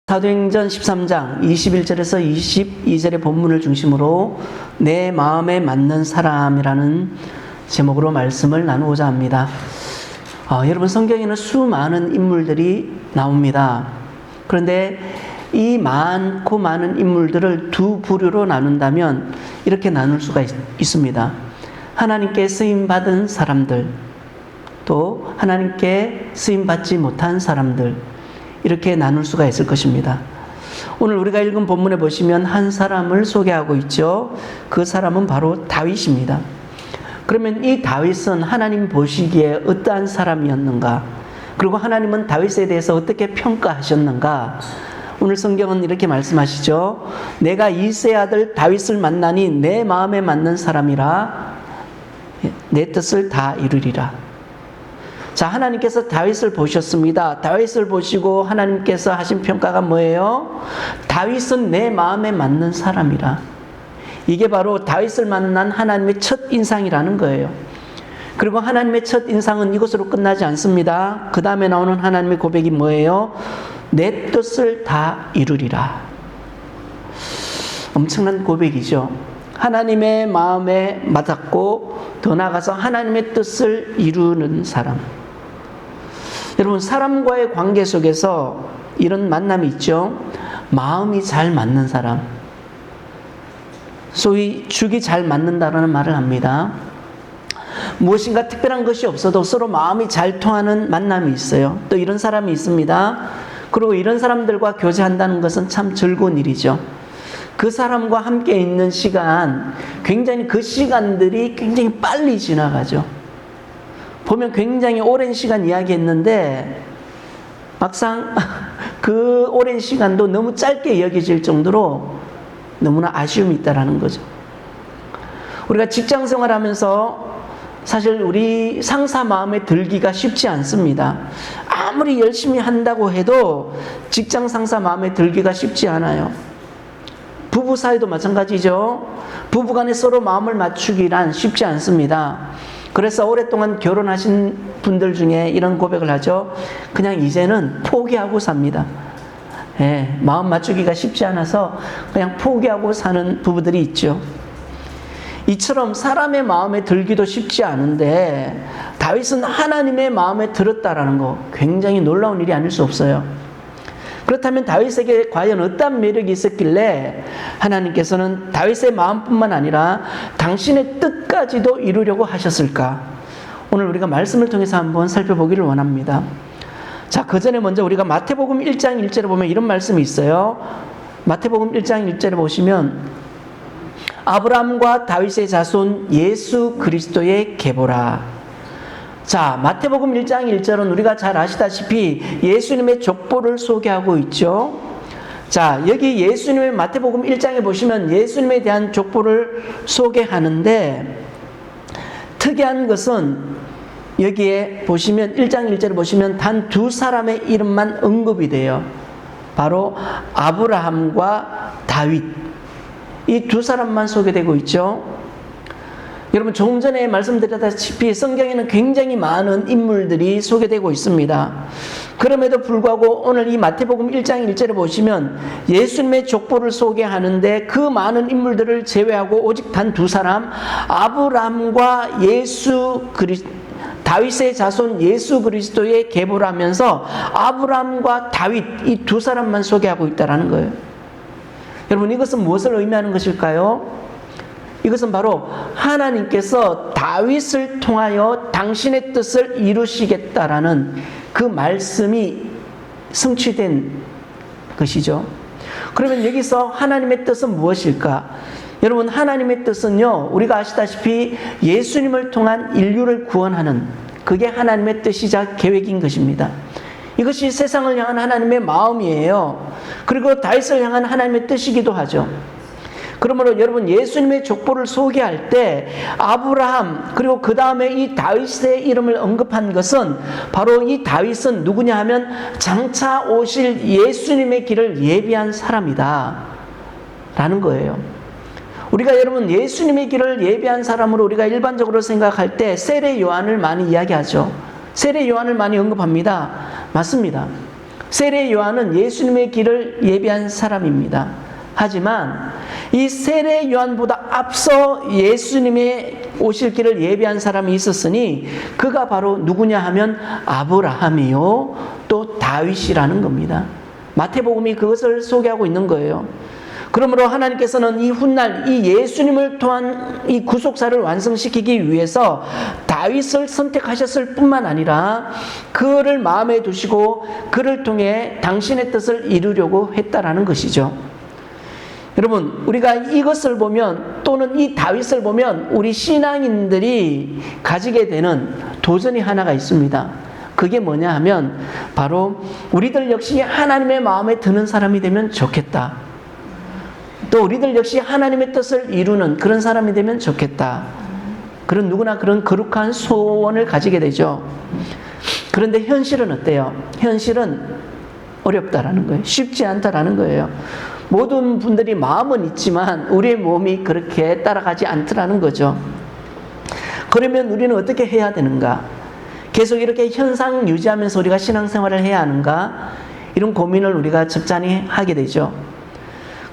사도행전 13장 21절에서 22절의 본문을 중심으로 내 마음에 맞는 사람이라는 제목으로 말씀을 나누고자 합니다. 여러분, 성경에는 수많은 인물들이 나옵니다. 그런데 이 많고 많은 인물들을 두 부류로 나눈다면 이렇게 나눌 수가 있습니다. 하나님께 쓰임받은 사람들, 또 하나님께 쓰임받지 못한 사람들, 이렇게 나눌 수가 있을 것입니다. 오늘 우리가 읽은 본문에 보시면 한 사람을 소개하고 있죠. 그 사람은 바로 다윗입니다. 그러면 이 다윗은 하나님 보시기에 어떠한 사람이었는가? 그리고 하나님은 다윗에 대해서 어떻게 평가하셨는가? 오늘 성경은 이렇게 말씀하시죠. 내가 이새의 아들 다윗을 만나니 내 마음에 맞는 사람이라 내 뜻을 다 이루리라. 자, 하나님께서 다윗을 보셨습니다. 다윗을 보시고 하나님께서 하신 평가가 뭐예요? 다윗은 내 마음에 맞는 사람이라. 이게 바로 다윗을 만난 하나님의 첫 인상이라는 거예요. 그리고 하나님의 첫 인상은 이것으로 끝나지 않습니다. 그 다음에 나오는 하나님의 고백이 뭐예요? 내 뜻을 다 이루리라. 엄청난 고백이죠. 하나님의 마음에 맞았고 더 나아가서 하나님의 뜻을 이루는 사람. 여러분, 사람과의 관계 속에서 이런 만남이 있죠. 마음이 잘 맞는 사람, 소위 죽이 잘 맞는다라는 말을 합니다. 무엇인가 특별한 것이 없어도 서로 마음이 잘 통하는 만남이 있어요. 또 이런 사람이 있습니다. 그리고 이런 사람들과 교제한다는 것은 참 즐거운 일이죠. 그 사람과 함께 있는 시간, 굉장히 그 시간들이 굉장히 빨리 지나가죠. 보면 굉장히 오랜 시간 이야기했는데 막상 그 오랜 시간도 너무 짧게 여겨질 정도로 너무나 아쉬움이 있다는 거죠. 우리가 직장 생활하면서 사실 우리 상사 마음에 들기가 쉽지 않습니다. 아무리 열심히 한다고 해도 직장 상사 마음에 들기가 쉽지 않아요. 부부 사이도 마찬가지죠. 부부간에 서로 마음을 맞추기란 쉽지 않습니다. 그래서 오랫동안 결혼하신 분들 중에 이런 고백을 하죠. 그냥 이제는 포기하고 삽니다. 마음 맞추기가 쉽지 않아서 그냥 포기하고 사는 부부들이 있죠. 이처럼 사람의 마음에 들기도 쉽지 않은데 다윗은 하나님의 마음에 들었다라는 거 굉장히 놀라운 일이 아닐 수 없어요. 그렇다면 다윗에게 과연 어떤 매력이 있었길래 하나님께서는 다윗의 마음뿐만 아니라 당신의 뜻까지도 이루려고 하셨을까? 오늘 우리가 말씀을 통해서 한번 살펴보기를 원합니다. 자, 그 전에 먼저 우리가 마태복음 1장 1절에 보면 이런 말씀이 있어요. 마태복음 1장 1절에 보시면 아브라함과 다윗의 자손 예수 그리스도의 계보라. 자, 마태복음 1장 1절은 우리가 잘 아시다시피 예수님의 족보를 소개하고 있죠. 자, 여기 예수님의 마태복음 1장에 보시면 예수님에 대한 족보를 소개하는데 특이한 것은 여기에 보시면 1장 1절에 보시면 단 두 사람의 이름만 언급이 돼요. 바로 아브라함과 다윗. 이 두 사람만 소개되고 있죠. 여러분, 조금 전에 말씀드렸다시피 성경에는 굉장히 많은 인물들이 소개되고 있습니다. 그럼에도 불구하고 오늘 이 마태복음 1장 1절에 보시면 예수님의 족보를 소개하는데 그 많은 인물들을 제외하고 오직 단 두 사람, 아브라함과 다윗의 자손 예수 그리스도의 계보라면서 아브라함과 다윗 이 두 사람만 소개하고 있다는 거예요. 여러분, 이것은 무엇을 의미하는 것일까요? 이것은 바로 하나님께서 다윗을 통하여 당신의 뜻을 이루시겠다라는 그 말씀이 성취된 것이죠. 그러면 여기서 하나님의 뜻은 무엇일까? 여러분, 하나님의 뜻은요, 우리가 아시다시피 예수님을 통한 인류를 구원하는, 그게 하나님의 뜻이자 계획인 것입니다. 이것이 세상을 향한 하나님의 마음이에요. 그리고 다윗을 향한 하나님의 뜻이기도 하죠. 그러므로 여러분, 예수님의 족보를 소개할 때 아브라함 그리고 그 다음에 이 다윗의 이름을 언급한 것은 바로 이 다윗은 누구냐 하면 장차 오실 예수님의 길을 예비한 사람이다 라는 거예요. 우리가 여러분 예수님의 길을 예비한 사람으로 우리가 일반적으로 생각할 때 세례 요한을 많이 이야기하죠. 세례 요한을 많이 언급합니다. 맞습니다. 세례 요한은 예수님의 길을 예비한 사람입니다. 하지만 이 세례 요한보다 앞서 예수님의 오실 길을 예비한 사람이 있었으니 그가 바로 누구냐 하면 아브라함이요 또 다윗이라는 겁니다. 마태복음이 그것을 소개하고 있는 거예요. 그러므로 하나님께서는 이 훗날 이 예수님을 통한 이 구속사를 완성시키기 위해서 다윗을 선택하셨을 뿐만 아니라 그를 마음에 두시고 그를 통해 당신의 뜻을 이루려고 했다라는 것이죠. 여러분, 우리가 이것을 보면 또는 이 다윗을 보면 우리 신앙인들이 가지게 되는 도전이 하나가 있습니다. 그게 뭐냐 하면 바로 우리들 역시 하나님의 마음에 드는 사람이 되면 좋겠다. 또 우리들 역시 하나님의 뜻을 이루는 그런 사람이 되면 좋겠다. 그런 누구나 그런 거룩한 소원을 가지게 되죠. 그런데 현실은 어때요? 현실은 어렵다라는 거예요. 쉽지 않다라는 거예요. 모든 분들이 마음은 있지만 우리의 몸이 그렇게 따라가지 않더라는 거죠. 그러면 우리는 어떻게 해야 되는가? 계속 이렇게 현상 유지하면서 우리가 신앙생활을 해야 하는가? 이런 고민을 우리가 적잖이 하게 되죠.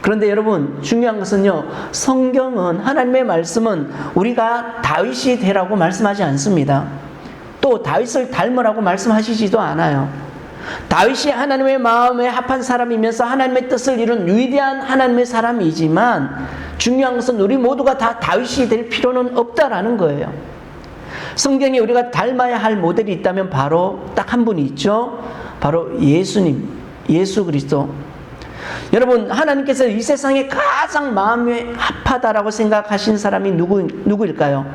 그런데 여러분, 중요한 것은요, 성경은, 하나님의 말씀은 우리가 다윗이 되라고 말씀하지 않습니다. 또 다윗을 닮으라고 말씀하시지도 않아요. 다윗이 하나님의 마음에 합한 사람이면서 하나님의 뜻을 이룬 위대한 하나님의 사람이지만 중요한 것은 우리 모두가 다 다윗이 될 필요는 없다라는 거예요. 성경에 우리가 닮아야 할 모델이 있다면 바로 딱 한 분이 있죠. 바로 예수님, 예수 그리스도. 여러분, 하나님께서 이 세상에 가장 마음에 합하다라고 생각하신 사람이 누구일까요?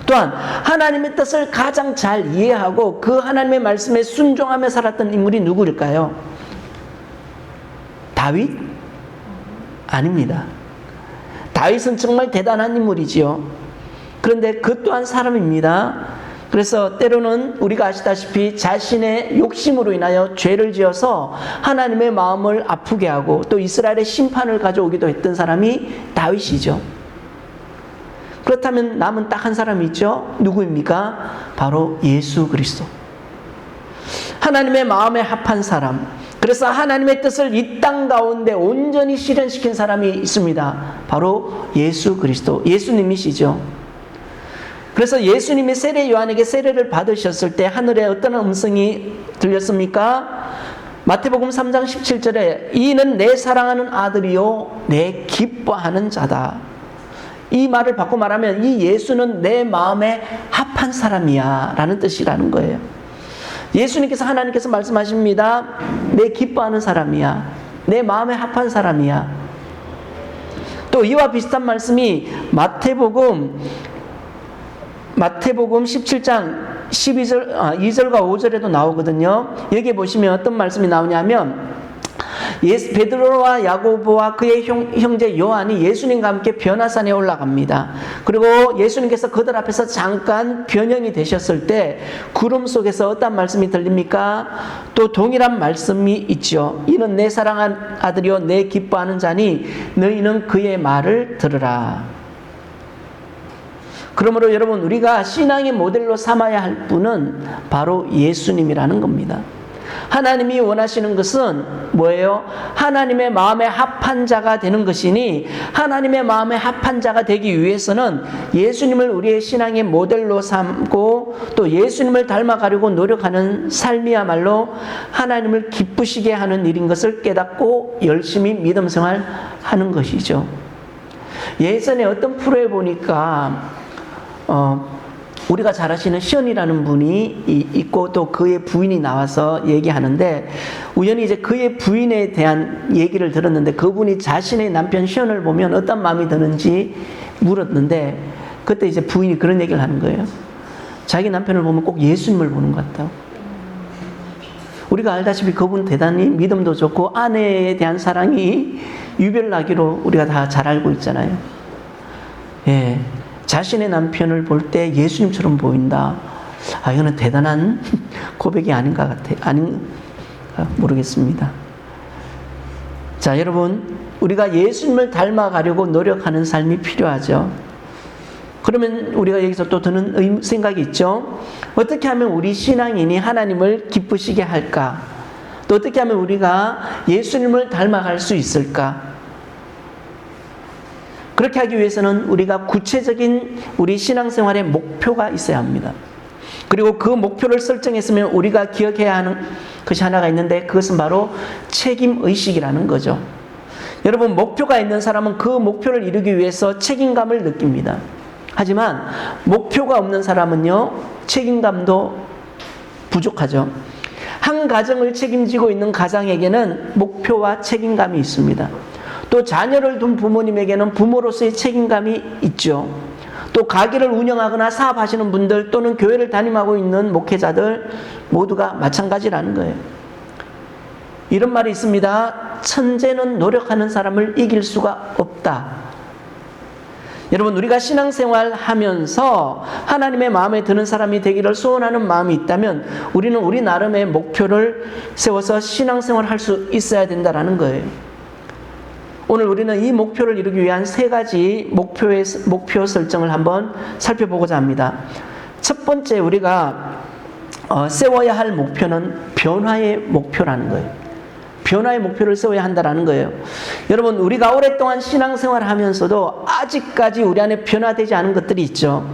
또한 하나님의 뜻을 가장 잘 이해하고 그 하나님의 말씀에 순종하며 살았던 인물이 누구일까요? 다윗? 아닙니다. 다윗은 정말 대단한 인물이지요. 그런데 그 또한 사람입니다. 그래서 때로는 우리가 아시다시피 자신의 욕심으로 인하여 죄를 지어서 하나님의 마음을 아프게 하고 또 이스라엘의 심판을 가져오기도 했던 사람이 다윗이죠. 그렇다면 남은 딱 한 사람이 있죠. 누구입니까? 바로 예수 그리스도. 하나님의 마음에 합한 사람. 그래서 하나님의 뜻을 이 땅 가운데 온전히 실현시킨 사람이 있습니다. 바로 예수 그리스도. 예수님이시죠. 그래서 예수님이 세례 요한에게 세례를 받으셨을 때 하늘에 어떤 음성이 들렸습니까? 마태복음 3장 17절에 이는 내 사랑하는 아들이요 내 기뻐하는 자다. 이 말을 바꿔 말하면 이 예수는 내 마음에 합한 사람이야 라는 뜻이라는 거예요. 예수님께서 하나님께서 말씀하십니다. 내 기뻐하는 사람이야. 내 마음에 합한 사람이야. 또 이와 비슷한 말씀이 마태복음 17장 2절과 5절에도 나오거든요. 여기 보시면 어떤 말씀이 나오냐면 베드로와 야고보와 그의 형제 요한이 예수님과 함께 변화산에 올라갑니다. 그리고 예수님께서 그들 앞에서 잠깐 변형이 되셨을 때 구름 속에서 어떤 말씀이 들립니까? 또 동일한 말씀이 있죠. 이는 내 사랑한 아들이요 내 기뻐하는 자니 너희는 그의 말을 들으라. 그러므로 여러분, 우리가 신앙의 모델로 삼아야 할 분은 바로 예수님이라는 겁니다. 하나님이 원하시는 것은 뭐예요? 하나님의 마음에 합한 자가 되는 것이니 하나님의 마음에 합한 자가 되기 위해서는 예수님을 우리의 신앙의 모델로 삼고 또 예수님을 닮아가려고 노력하는 삶이야말로 하나님을 기쁘시게 하는 일인 것을 깨닫고 열심히 믿음 생활하는 것이죠. 예전에 어떤 프로에 보니까 우리가 잘 아시는 시연이라는 분이 있고 또 그의 부인이 나와서 얘기하는데 우연히 이제 그의 부인에 대한 얘기를 들었는데 그분이 자신의 남편 시연을 보면 어떤 마음이 드는지 물었는데 그때 이제 부인이 그런 얘기를 하는 거예요. 자기 남편을 보면 꼭 예수님을 보는 것 같다고. 우리가 알다시피 그분 대단히 믿음도 좋고 아내에 대한 사랑이 유별나기로 우리가 다 잘 알고 있잖아요. 예. 자신의 남편을 볼 때 예수님처럼 보인다. 이거는 대단한 고백이 아닌가 같아요. 아닌가 모르겠습니다. 자, 여러분, 우리가 예수님을 닮아가려고 노력하는 삶이 필요하죠. 그러면 우리가 여기서 또 드는 생각이 있죠. 어떻게 하면 우리 신앙인이 하나님을 기쁘시게 할까? 또 어떻게 하면 우리가 예수님을 닮아갈 수 있을까? 그렇게 하기 위해서는 우리가 구체적인 우리 신앙생활의 목표가 있어야 합니다. 그리고 그 목표를 설정했으면 우리가 기억해야 하는 것이 하나가 있는데, 그것은 바로 책임의식이라는 거죠. 여러분, 목표가 있는 사람은 그 목표를 이루기 위해서 책임감을 느낍니다. 하지만 목표가 없는 사람은요, 책임감도 부족하죠. 한 가정을 책임지고 있는 가장에게는 목표와 책임감이 있습니다. 또 자녀를 둔 부모님에게는 부모로서의 책임감이 있죠. 또 가게를 운영하거나 사업하시는 분들, 또는 교회를 담임하고 있는 목회자들 모두가 마찬가지라는 거예요. 이런 말이 있습니다. 천재는 노력하는 사람을 이길 수가 없다. 여러분, 우리가 신앙생활 하면서 하나님의 마음에 드는 사람이 되기를 소원하는 마음이 있다면 우리는 우리 나름의 목표를 세워서 신앙생활 할 수 있어야 된다는 거예요. 오늘 우리는 이 목표를 이루기 위한 3가지 목표 설정을 한번 살펴보고자 합니다. 첫 번째, 우리가 세워야 할 목표는 변화의 목표라는 거예요. 변화의 목표를 세워야 한다는 거예요. 여러분, 우리가 오랫동안 신앙생활을 하면서도 아직까지 우리 안에 변화되지 않은 것들이 있죠.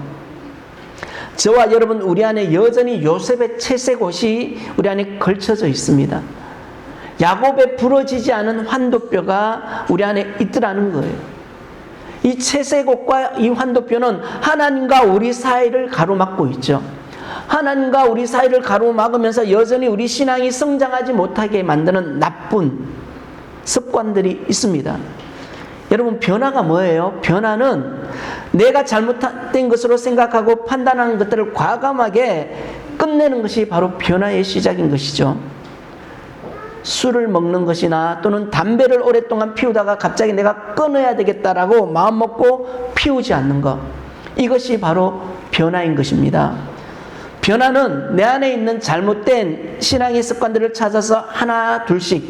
저와 여러분, 우리 안에 여전히 요셉의 채색옷이 우리 안에 걸쳐져 있습니다. 야곱의 부러지지 않은 환도뼈가 우리 안에 있더라는 거예요. 이 채색옷과 이 환도뼈는 하나님과 우리 사이를 가로막고 있죠. 하나님과 우리 사이를 가로막으면서 여전히 우리 신앙이 성장하지 못하게 만드는 나쁜 습관들이 있습니다. 여러분, 변화가 뭐예요? 변화는 내가 잘못된 것으로 생각하고 판단하는 것들을 과감하게 끝내는 것이 바로 변화의 시작인 것이죠. 술을 먹는 것이나 또는 담배를 오랫동안 피우다가 갑자기 내가 끊어야 되겠다라고 마음먹고 피우지 않는 것, 이것이 바로 변화인 것입니다. 변화는 내 안에 있는 잘못된 신앙의 습관들을 찾아서 하나 둘씩,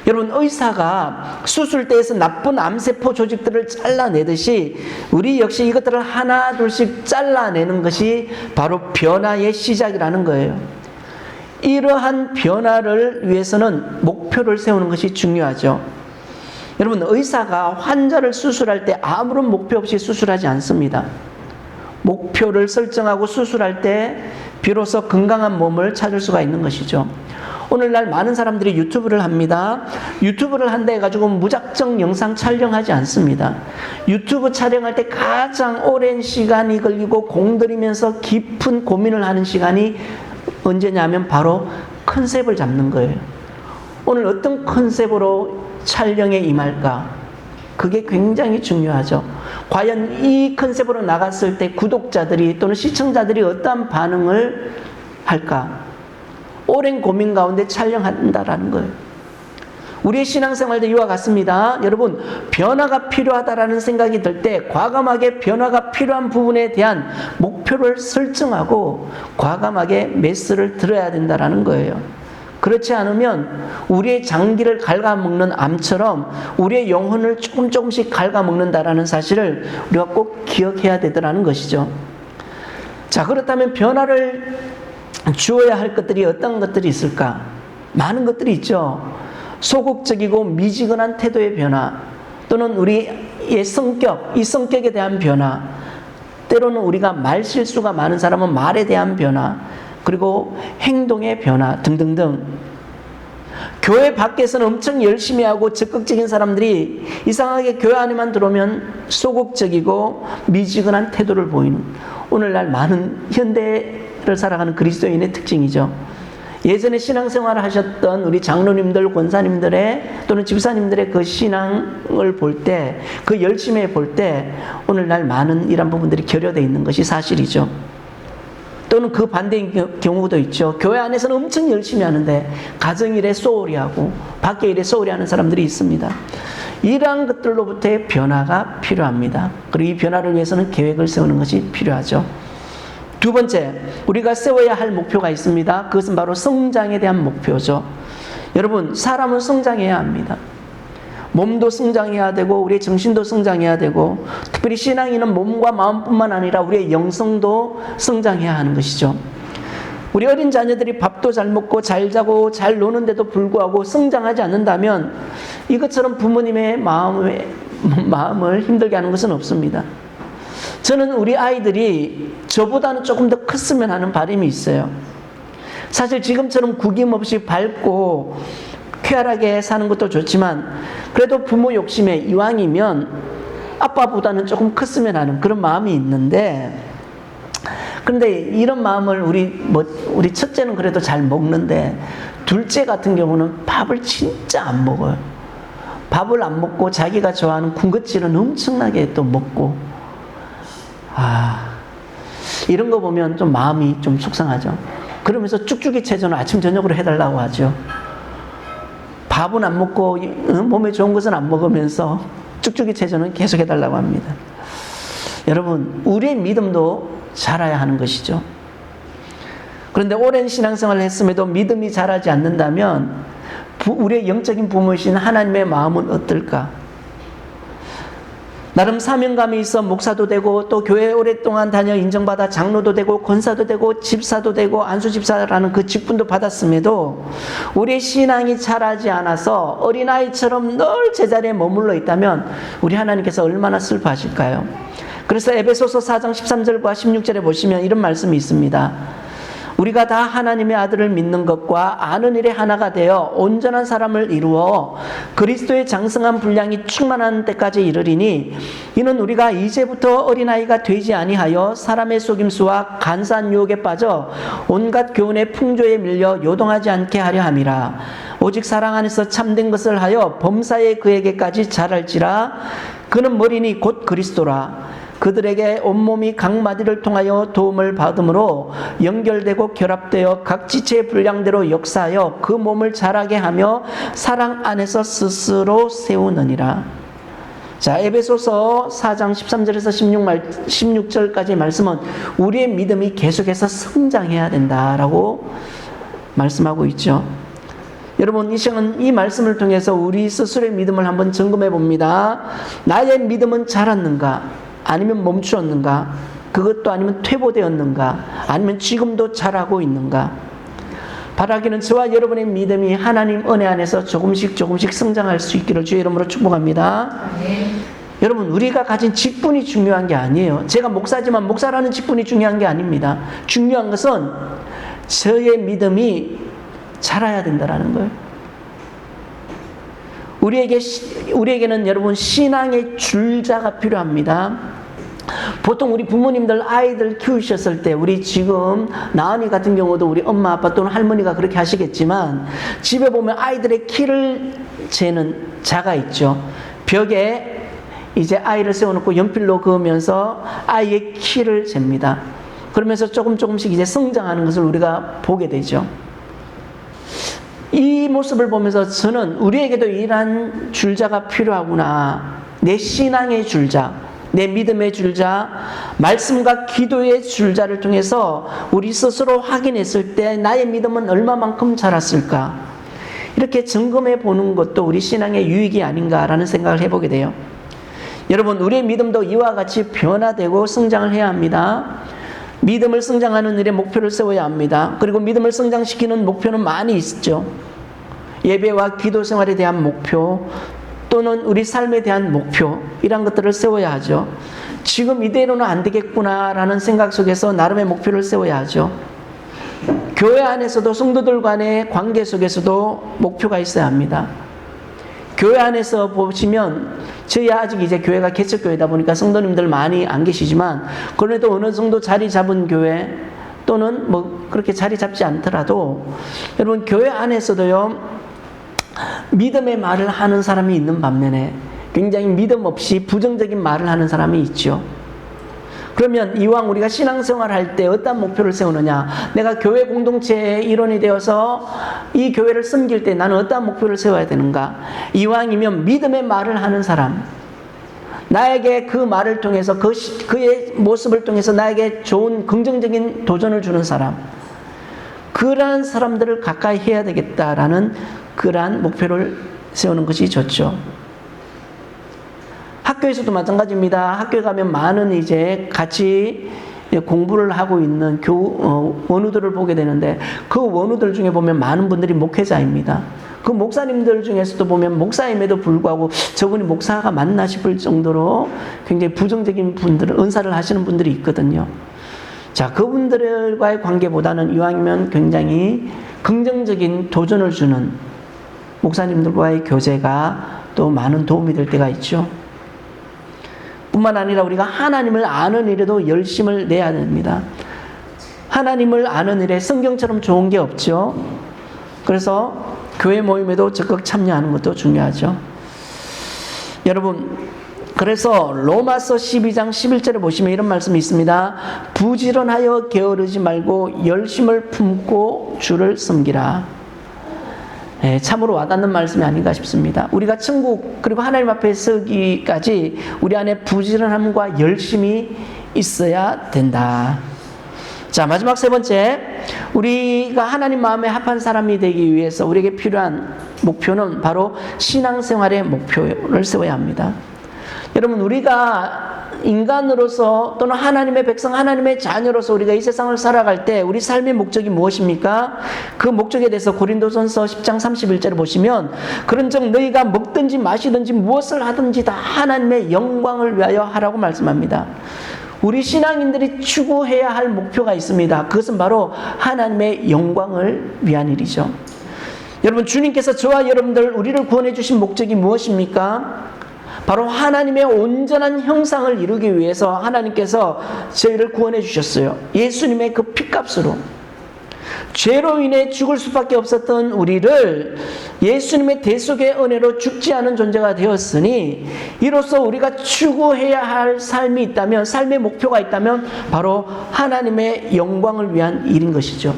여러분, 의사가 수술대에서 나쁜 암세포 조직들을 잘라내듯이 우리 역시 이것들을 하나 둘씩 잘라내는 것이 바로 변화의 시작이라는 거예요. 이러한 변화를 위해서는 목표를 세우는 것이 중요하죠. 여러분, 의사가 환자를 수술할 때 아무런 목표 없이 수술하지 않습니다. 목표를 설정하고 수술할 때 비로소 건강한 몸을 찾을 수가 있는 것이죠. 오늘날 많은 사람들이 유튜브를 합니다. 유튜브를 한다 해가지고 무작정 영상 촬영하지 않습니다. 유튜브 촬영할 때 가장 오랜 시간이 걸리고 공들이면서 깊은 고민을 하는 시간이 언제냐면 바로 컨셉을 잡는 거예요. 오늘 어떤 컨셉으로 촬영에 임할까? 그게 굉장히 중요하죠. 과연 이 컨셉으로 나갔을 때 구독자들이 또는 시청자들이 어떠한 반응을 할까? 오랜 고민 가운데 촬영한다라는 거예요. 우리의 신앙생활도 이와 같습니다. 여러분, 변화가 필요하다라는 생각이 들 때 과감하게 변화가 필요한 부분에 대한 목표를 설정하고 과감하게 메스를 들어야 된다라는 거예요. 그렇지 않으면 우리의 장기를 갉아먹는 암처럼 우리의 영혼을 조금씩 갉아먹는다라는 사실을 우리가 꼭 기억해야 되더라는 것이죠. 자, 그렇다면 변화를 주어야 할 것들이 어떤 것들이 있을까? 많은 것들이 있죠. 소극적이고 미지근한 태도의 변화, 또는 우리의 성격, 이 성격에 대한 변화, 때로는 우리가 말실수가 많은 사람은 말에 대한 변화, 그리고 행동의 변화 등등등. 교회 밖에서는 엄청 열심히 하고 적극적인 사람들이 이상하게 교회 안에만 들어오면 소극적이고 미지근한 태도를 보이는, 오늘날 많은 현대를 살아가는 그리스도인의 특징이죠. 예전에 신앙생활을 하셨던 우리 장로님들, 권사님들의 또는 집사님들의 그 신앙을 볼 때, 그 열심히 볼 때 오늘날 많은 이런 부분들이 결여되어 있는 것이 사실이죠. 또는 그 반대인 경우도 있죠. 교회 안에서는 엄청 열심히 하는데 가정일에 소홀히 하고 밖에 일에 소홀히 하는 사람들이 있습니다. 이러한 것들로부터의 변화가 필요합니다. 그리고 이 변화를 위해서는 계획을 세우는 것이 필요하죠. 두 번째, 우리가 세워야 할 목표가 있습니다. 그것은 바로 성장에 대한 목표죠. 여러분, 사람은 성장해야 합니다. 몸도 성장해야 되고 우리의 정신도 성장해야 되고, 특별히 신앙인은 몸과 마음뿐만 아니라 우리의 영성도 성장해야 하는 것이죠. 우리 어린 자녀들이 밥도 잘 먹고 잘 자고 잘 노는데도 불구하고 성장하지 않는다면 이것처럼 부모님의 마음을 힘들게 하는 것은 없습니다. 저는 우리 아이들이 저보다는 조금 더 컸으면 하는 바람이 있어요. 사실 지금처럼 구김없이 밝고 쾌활하게 사는 것도 좋지만 그래도 부모 욕심에 이왕이면 아빠보다는 조금 컸으면 하는 그런 마음이 있는데, 그런데 이런 마음을 우리 첫째는 그래도 잘 먹는데 둘째 같은 경우는 밥을 진짜 안 먹어요. 밥을 안 먹고 자기가 좋아하는 군것질은 엄청나게 또 먹고, 이런 거 보면 좀 마음이 좀 속상하죠. 그러면서 쭉쭉이 체조는 아침 저녁으로 해달라고 하죠. 밥은 안 먹고 몸에 좋은 것은 안 먹으면서 쭉쭉이 체조는 계속 해달라고 합니다. 여러분, 우리의 믿음도 자라야 하는 것이죠. 그런데 오랜 신앙생활을 했음에도 믿음이 자라지 않는다면 우리의 영적인 부모이신 하나님의 마음은 어떨까? 나름 사명감이 있어 목사도 되고 또 교회 오랫동안 다녀 인정받아 장로도 되고 권사도 되고 집사도 되고 안수집사라는 그 직분도 받았음에도 우리의 신앙이 자라지 않아서 어린아이처럼 늘 제자리에 머물러 있다면 우리 하나님께서 얼마나 슬퍼하실까요? 그래서 에베소서 4장 13절과 16절에 보시면 이런 말씀이 있습니다. 우리가 다 하나님의 아들을 믿는 것과 아는 일에 하나가 되어 온전한 사람을 이루어 그리스도의 장성한 분량이 충만한 때까지 이르리니 이는 우리가 이제부터 어린아이가 되지 아니하여 사람의 속임수와 간사한 유혹에 빠져 온갖 교훈의 풍조에 밀려 요동하지 않게 하려 함이라. 오직 사랑 안에서 참된 것을 하여 범사에 그에게까지 자랄지라. 그는 머리니 곧 그리스도라. 그들에게 온몸이 각 마디를 통하여 도움을 받음으로 연결되고 결합되어 각 지체의 분량대로 역사하여 그 몸을 자라게 하며 사랑 안에서 스스로 세우느니라. 자, 에베소서 4장 13절에서 16절까지의 말씀은 우리의 믿음이 계속해서 성장해야 된다라고 말씀하고 있죠. 여러분, 이 시간 이 말씀을 통해서 우리 스스로의 믿음을 한번 점검해 봅니다. 나의 믿음은 자랐는가? 아니면 멈추었는가? 그것도 아니면 퇴보되었는가? 아니면 지금도 자라고 있는가? 바라기는 저와 여러분의 믿음이 하나님 은혜 안에서 조금씩 성장할 수 있기를 주의 이름으로 축복합니다. 여러분, 우리가 가진 직분이 중요한 게 아니에요. 제가 목사지만 목사라는 직분이 중요한 게 아닙니다. 중요한 것은 저의 믿음이 자라야 된다는 거예요. 우리에게는 여러분 신앙의 줄자가 필요합니다. 보통 우리 부모님들 아이들 키우셨을 때, 우리 지금 나은이 같은 경우도 우리 엄마 아빠 또는 할머니가 그렇게 하시겠지만 집에 보면 아이들의 키를 재는 자가 있죠. 벽에 이제 아이를 세워놓고 연필로 그으면서 아이의 키를 잽니다. 그러면서 조금씩 이제 성장하는 것을 우리가 보게 되죠. 이 모습을 보면서 저는 우리에게도 이러한 줄자가 필요하구나. 내 신앙의 줄자, 내 믿음의 줄자, 말씀과 기도의 줄자를 통해서 우리 스스로 확인했을 때 나의 믿음은 얼마만큼 자랐을까? 이렇게 점검해 보는 것도 우리 신앙의 유익이 아닌가라는 생각을 해보게 돼요. 여러분, 우리의 믿음도 이와 같이 변화되고 성장을 해야 합니다. 믿음을 성장하는 일에 목표를 세워야 합니다. 그리고 믿음을 성장시키는 목표는 많이 있죠. 예배와 기도 생활에 대한 목표, 또는 우리 삶에 대한 목표, 이런 것들을 세워야 하죠. 지금 이대로는 안 되겠구나라는 생각 속에서 나름의 목표를 세워야 하죠. 교회 안에서도 성도들 간의 관계 속에서도 목표가 있어야 합니다. 교회 안에서 보시면 저희 아직 이제 교회가 개척교회다 보니까 성도님들 많이 안 계시지만 그래도 어느 정도 자리 잡은 교회 또는 뭐 그렇게 자리 잡지 않더라도 여러분 교회 안에서도요 믿음의 말을 하는 사람이 있는 반면에 굉장히 믿음 없이 부정적인 말을 하는 사람이 있죠. 그러면 이왕 우리가 신앙생활 할 때 어떤 목표를 세우느냐? 내가 교회 공동체의 일원이 되어서 이 교회를 섬길 때 나는 어떤 목표를 세워야 되는가? 이왕이면 믿음의 말을 하는 사람, 나에게 그 말을 통해서 그의 모습을 통해서 나에게 좋은 긍정적인 도전을 주는 사람, 그러한 사람들을 가까이 해야 되겠다라는 그러한 목표를 세우는 것이 좋죠. 학교에서도 마찬가지입니다. 학교에 가면 많은 이제 같이 공부를 하고 있는 원우들을 보게 되는데 그 원우들 중에 보면 많은 분들이 목회자입니다. 그 목사님들 중에서도 보면 목사임에도 불구하고 저분이 목사가 맞나 싶을 정도로 굉장히 부정적인 분들, 은사를 하시는 분들이 있거든요. 자, 그분들과의 관계보다는 이왕이면 굉장히 긍정적인 도전을 주는 목사님들과의 교제가 또 많은 도움이 될 때가 있죠. 뿐만 아니라 우리가 하나님을 아는 일에도 열심을 내야 됩니다. 하나님을 아는 일에 성경처럼 좋은 게 없죠. 그래서 교회 모임에도 적극 참여하는 것도 중요하죠. 여러분, 그래서 로마서 12장 11절에 보시면 이런 말씀이 있습니다. 부지런하여 게으르지 말고 열심을 품고 주를 섬기라. 참으로 와닿는 말씀이 아닌가 싶습니다. 우리가 천국 그리고 하나님 앞에 서기까지 우리 안에 부지런함과 열심이 있어야 된다. 자, 마지막 세 번째, 우리가 하나님 마음에 합한 사람이 되기 위해서 우리에게 필요한 목표는 바로 신앙생활의 목표를 세워야 합니다. 여러분, 우리가 인간으로서 또는 하나님의 백성, 하나님의 자녀로서 우리가 이 세상을 살아갈 때 우리 삶의 목적이 무엇입니까? 그 목적에 대해서 고린도전서 10장 31절을 보시면 그런즉 너희가 먹든지 마시든지 무엇을 하든지 다 하나님의 영광을 위하여 하라고 말씀합니다. 우리 신앙인들이 추구해야 할 목표가 있습니다. 그것은 바로 하나님의 영광을 위한 일이죠. 여러분, 주님께서 저와 여러분들 우리를 구원해 주신 목적이 무엇입니까? 바로 하나님의 온전한 형상을 이루기 위해서 하나님께서 저희를 구원해 주셨어요. 예수님의 그 피값으로. 죄로 인해 죽을 수밖에 없었던 우리를 예수님의 대속의 은혜로 죽지 않은 존재가 되었으니 이로써 우리가 추구해야 할 삶이 있다면, 삶의 목표가 있다면 바로 하나님의 영광을 위한 일인 것이죠.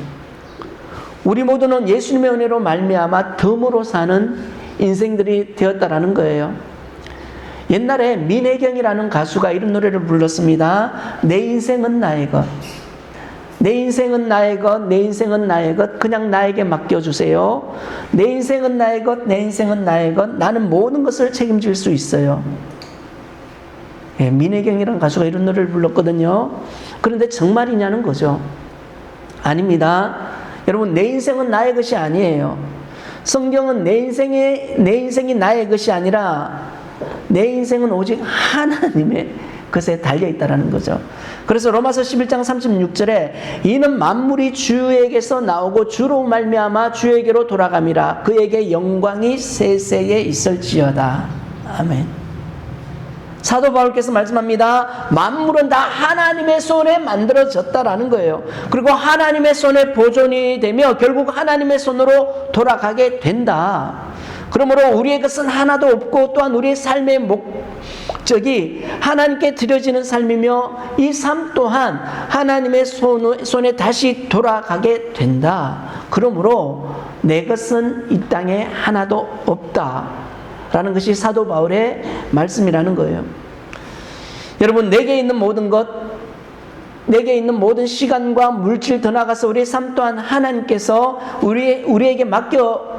우리 모두는 예수님의 은혜로 말미암아 덤으로 사는 인생들이 되었다라는 거예요. 옛날에 민혜경이라는 가수가 이런 노래를 불렀습니다. 내 인생은 나의 것. 내 인생은 나의 것, 내 인생은 나의 것, 그냥 나에게 맡겨주세요. 내 인생은 나의 것, 내 인생은 나의 것, 나는 모든 것을 책임질 수 있어요. 예, 민혜경이라는 가수가 이런 노래를 불렀거든요. 그런데 정말이냐는 거죠. 아닙니다. 여러분, 내 인생은 나의 것이 아니에요. 성경은 내 인생이 나의 것이 아니라 내 인생은 오직 하나님의 것에 달려있다라는 거죠. 그래서 로마서 11장 36절에 이는 만물이 주에게서 나오고 주로 말미암아 주에게로 돌아감이라 그에게 영광이 세세에 있을지어다. 아멘. 사도 바울께서 말씀합니다. 만물은 다 하나님의 손에 만들어졌다라는 거예요. 그리고 하나님의 손에 보존이 되며 결국 하나님의 손으로 돌아가게 된다. 그러므로 우리의 것은 하나도 없고 또한 우리의 삶의 목적이 하나님께 드려지는 삶이며 이 삶 또한 하나님의 손에 다시 돌아가게 된다. 그러므로 내 것은 이 땅에 하나도 없다라는 것이 사도 바울의 말씀이라는 거예요. 여러분, 내게 있는 모든 것, 내게 있는 모든 시간과 물질 더 나아가서 우리의 삶 또한 하나님께서 우리에게 맡겨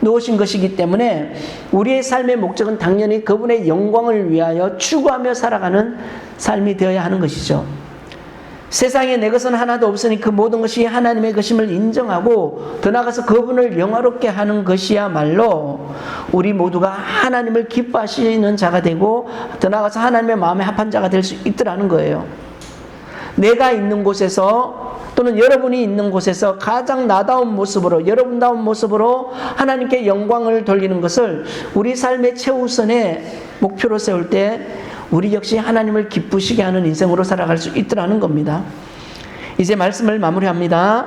놓으신 것이기 때문에 우리의 삶의 목적은 당연히 그분의 영광을 위하여 추구하며 살아가는 삶이 되어야 하는 것이죠. 세상에 내 것은 하나도 없으니 그 모든 것이 하나님의 것임을 인정하고 더 나아가서 그분을 영화롭게 하는 것이야말로 우리 모두가 하나님을 기뻐하시는 자가 되고 더 나아가서 하나님의 마음에 합한 자가 될 수 있더라는 거예요. 내가 있는 곳에서 또는 여러분이 있는 곳에서 가장 나다운 모습으로, 여러분다운 모습으로 하나님께 영광을 돌리는 것을 우리 삶의 최우선의 목표로 세울 때 우리 역시 하나님을 기쁘시게 하는 인생으로 살아갈 수 있더라는 겁니다. 이제 말씀을 마무리합니다.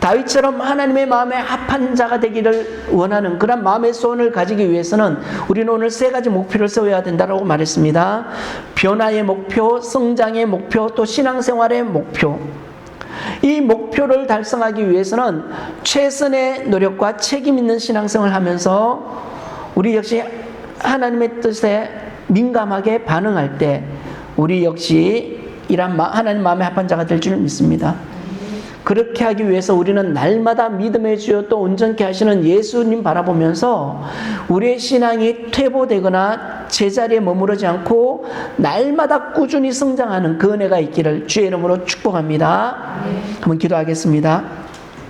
다윗처럼 하나님의 마음에 합한 자가 되기를 원하는 그런 마음의 소원을 가지기 위해서는 우리는 오늘 세 가지 목표를 세워야 된다고 말했습니다. 변화의 목표, 성장의 목표, 또 신앙생활의 목표. 이 목표를 달성하기 위해서는 최선의 노력과 책임 있는 신앙생활을 하면서 우리 역시 하나님의 뜻에 민감하게 반응할 때 우리 역시 이런 하나님 마음에 합한 자가 될 줄 믿습니다. 그렇게 하기 위해서 우리는 날마다 믿음의 주여 또 온전케 하시는 예수님 바라보면서 우리의 신앙이 퇴보되거나 제자리에 머무르지 않고 날마다 꾸준히 성장하는 그 은혜가 있기를 주의 이름으로 축복합니다. 한번 기도하겠습니다.